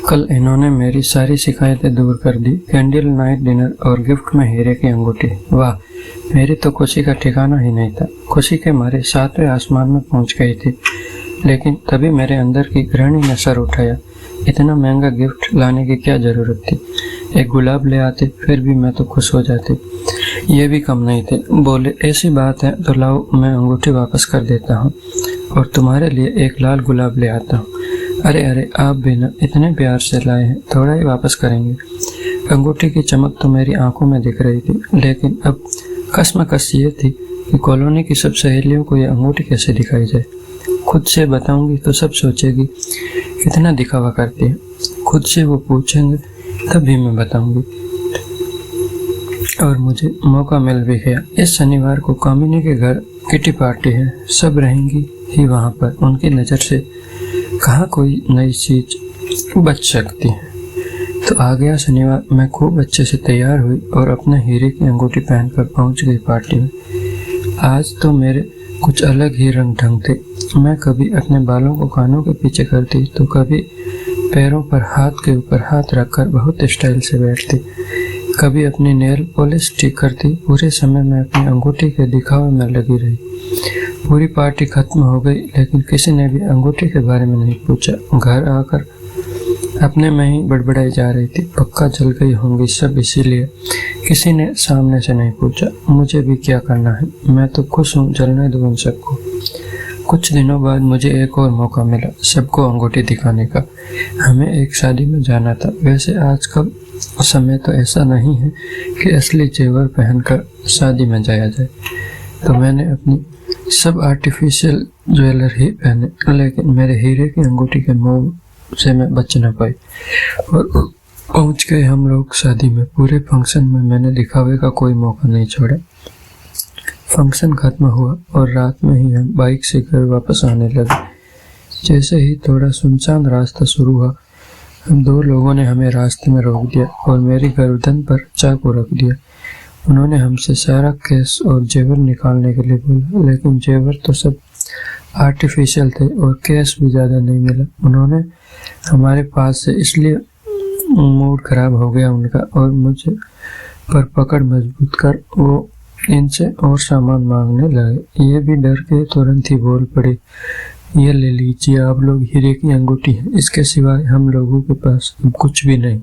कल इन्होंने मेरी सारी शिकायतें दूर कर दी। कैंडल नाइट डिनर और गिफ्ट में हीरे की अंगूठी। वाह, मेरी तो खुशी का ठिकाना ही नहीं था। खुशी के मारे 7वें आसमान में पहुंच गई थी। लेकिन तभी मेरे अंदर की गृहिणी ने सर उठाया। इतना महंगा गिफ्ट लाने की क्या जरूरत थी? एक गुलाब ले आते, फिर भी मैं तो खुश हो जाती। ये भी कम नहीं थे। बोले, ऐसी बात है तो लाओ, मैं अंगूठी वापस कर देता हूँ और तुम्हारे लिए एक लाल गुलाब ले आता हूँ। अरे अरे, आप भी ना इतने प्यार से लाए हैं, थोड़ा ही वापस करेंगे। अंगूठी की चमक तो मेरी आंखों में दिख रही थी, लेकिन अब कश्मकश ये थी कि कॉलोनी की सब सहेलियों को यह अंगूठी कैसे दिखाई जाए। खुद से बताऊंगी तो सब सोचेगी कितना दिखावा करती है। खुद से वो पूछेंगे तब भी मैं बताऊंगी। और मुझे मौका मिल भी गया। इस शनिवार को कामिनी के घर किटी पार्टी है। सब रहेंगी ही वहाँ पर। उनकी नज़र से कहाँ कोई नई चीज बच सकती है। तो आ गया शनिवार। मैं खूब अच्छे से तैयार हुई और अपने हीरे की अंगूठी पहनकर पहुंच गई पार्टी में। आज तो मेरे कुछ अलग ही रंग ढंग थे। मैं कभी अपने बालों को कानों के पीछे करती, तो कभी पैरों पर हाथ के ऊपर हाथ रखकर बहुत स्टाइल से बैठती, कभी अपनी नेल पॉलिश ठीक करती। पूरे समय मैं अपनी अंगूठी के दिखावे में लगी रही। पूरी पार्टी खत्म हो गई, लेकिन किसी ने भी अंगूठी के बारे में नहीं पूछा। घर आकर अपने में ही बड़बड़ाई जा रही थी। पक्का जल गई होंगी सब, इसीलिए किसी ने सामने से नहीं पूछा। मुझे भी क्या करना है, मैं तो खुश हूँ, जलने दो उन सबको। कुछ दिनों बाद मुझे एक और मौका मिला सबको अंगूठी दिखाने का। हमें एक शादी में जाना था। वैसे आजकल समय तो ऐसा नहीं है कि असली जेवर पहनकर शादी में जाया जाए, तो मैंने अपनी सब आर्टिफिशियल ज्वेलर ही पहने, लेकिन मेरे हीरे की अंगूठी के मोह से मैं बच न पाई और पहुंच गए हम लोग शादी में। पूरे फंक्शन में मैंने दिखावे का कोई मौका नहीं छोड़ा। फंक्शन खत्म हुआ और रात में ही हम बाइक से घर वापस आने लगे। जैसे ही थोड़ा सुनसान रास्ता शुरू हुआ, हम दो लोगों ने हमें रास्ते में रोक दिया और मेरी गर्दन पर चाकू रख दिया। उन्होंने हमसे सारा कैश और जेवर निकालने के लिए बोला, लेकिन जेवर तो सब आर्टिफिशियल थे और कैश भी ज़्यादा नहीं मिला। उन्होंने हमारे पास से, इसलिए मूड खराब हो गया उनका और मुझे पर पकड़ मजबूत कर वो इनसे और सामान मांगने लगे। ये भी डर के तुरंत ही बोल पड़े, ये ले लीजिए, आप लोग हीरे की अंगूठी है, इसके सिवाय हम लोगों के पास कुछ भी नहीं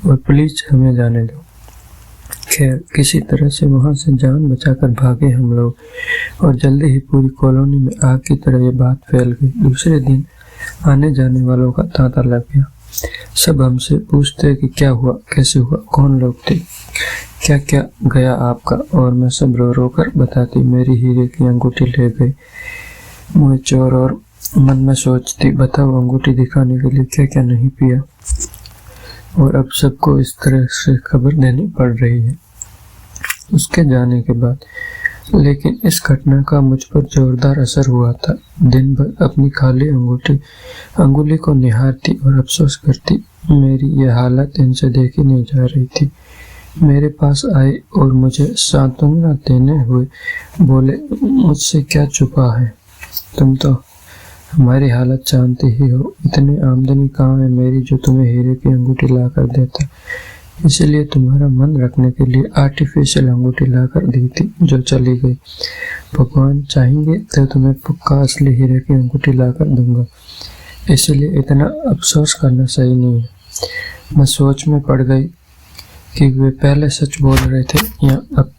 और प्लीज हमें जाने दो। खैर, किसी तरह से वहां से जान बचाकर भागे हम लोग और जल्दी ही पूरी कॉलोनी में आग की तरह ये बात फैल गई। दूसरे दिन आने जाने वालों का तांता लग गया। सब हमसे पूछते कि क्या हुआ, कैसे हुआ, कौन लोग थे, क्या क्या गया आपका, और मैं सब रो रो कर बताती मेरी हीरे की अंगूठी ले गई मुझे चोर। और मन में सोचती, बताओ अंगूठी दिखाने के लिए क्या क्या नहीं पिया। और अब सबको इस तरह से खबर देनी पड़ रही है उसके जाने के बाद। लेकिन इस घटना का मुझ पर जोरदार असर हुआ था। दिन भर अपनी खाली अंगुली को निहारती और अफसोस करती। मेरी यह हालत इनसे देखी नहीं जा रही थी। मेरे पास आए और मुझे सांत्वना देने हुए बोले, मुझसे क्या छुपा है, तुम तो हमारी हालत जानती ही हो। इतनी आमदनी कहाँ है मेरी जो तुम्हें हीरे की अंगूठी ला कर देता। इसलिए तुम्हारा मन रखने के लिए आर्टिफिशियल अंगूठी ला कर दी थी जो चली गई। भगवान चाहेंगे तो तुम्हें पक्का असली हीरे की अंगूठी ला कर दूंगा। इसलिए इतना अफसोस करना सही नहीं है। मैं सोच में पड़ गई कि वे पहले सच बोल रहे थे या अब